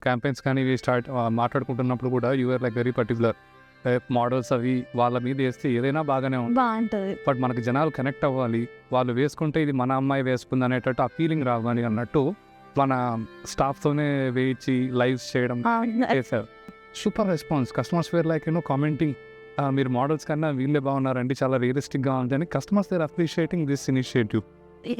Campaigns కానీ ఇవి మాట్లాడుకుంటున్నప్పుడు కూడా you're like very particular. Models అవి వాళ్ళ మీద వేస్తే ఏదైనా బాగానే ఉంది, బాగుంటది. బట్ మనకి జనాలు కనెక్ట్ అవ్వాలి, వాళ్ళు వేసుకుంటే ఇది మన అమ్మాయి వేసుకుంది అనేటట్టు ఆ ఫీలింగ్ రావాలి అన్నట్టు మన స్టాఫ్తోనే వేయించి లైవ్స్ చేయడం చేశారు. Super response. Customers were like commenting, మీరు మోడల్స్ కన్నా వీళ్ళే బాగున్నారండి, చాలా రియలిస్టిక్గా ఉంది అని customers were appreciating this initiative.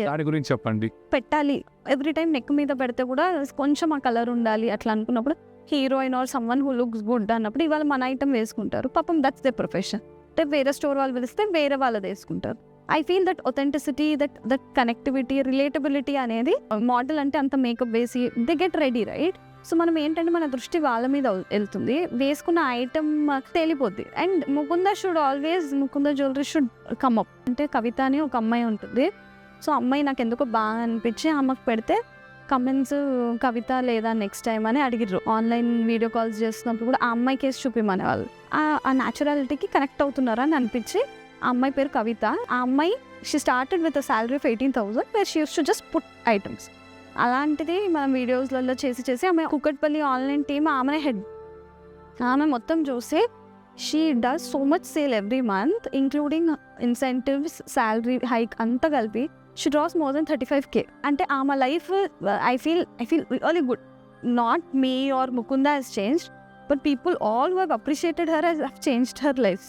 దాని గురించి చెప్పండి. పెట్టాలి ఎవ్రీ టైం నెక్ మీద పెడితే కూడా కొంచెం ఆ కలర్ ఉండాలి అట్లా అనుకున్నప్పుడు heroine or someone who looks good అన్నప్పుడు ఇవాళ మన ఐటమ్ వేసుకుంటారు. పాపం దట్స్ ద ప్రొఫెషన్. అంటే వేరే స్టోర్ వాళ్ళు పిలిస్తే వేరే వాళ్ళది వేసుకుంటారు. I feel that authenticity, that connectivity, relatability అనేది మోడల్ అంటే అంత మేకప్ వేసి they get ready right. So మనం ఏంటంటే మన దృష్టి వాళ్ళ మీద వెళ్తుంది, వేసుకున్న ఐటమ్ తేలిపోద్ది. And Mukunda jewellery should come up. అంటే కవిత అని ఒక అమ్మాయి ఉంటుంది. సో అమ్మాయి నాకు ఎందుకో బాగా అనిపించి ఆమెకు పెడితే కమెంట్స్ కవిత లేదా నెక్స్ట్ టైం అని అడిగిర్రు. ఆన్లైన్ వీడియో కాల్స్ చేస్తున్నప్పుడు కూడా ఆ అమ్మాయి కేసు చూపిమనే వాళ్ళు. ఆ న్యాచురాలిటీకి కనెక్ట్ అవుతున్నారా అని అనిపించి ఆ అమ్మాయి పేరు కవిత. ఆ అమ్మాయి she started with a salary of 18,000 where she use to just put items. అలాంటిది మనం వీడియోస్లలో చేసి ఆమె కుకట్పల్లి ఆన్లైన్ టీమ్ ఆమెనే హెడ్. ఆమె మొత్తం చూసి she does so much sale every month including incentives, salary hike అంతా కలిపి she draws more than 35K. అంటే ఆమె life I feel really good. Not me or Mukunda has changed, but people all who have appreciated her have changed her lives.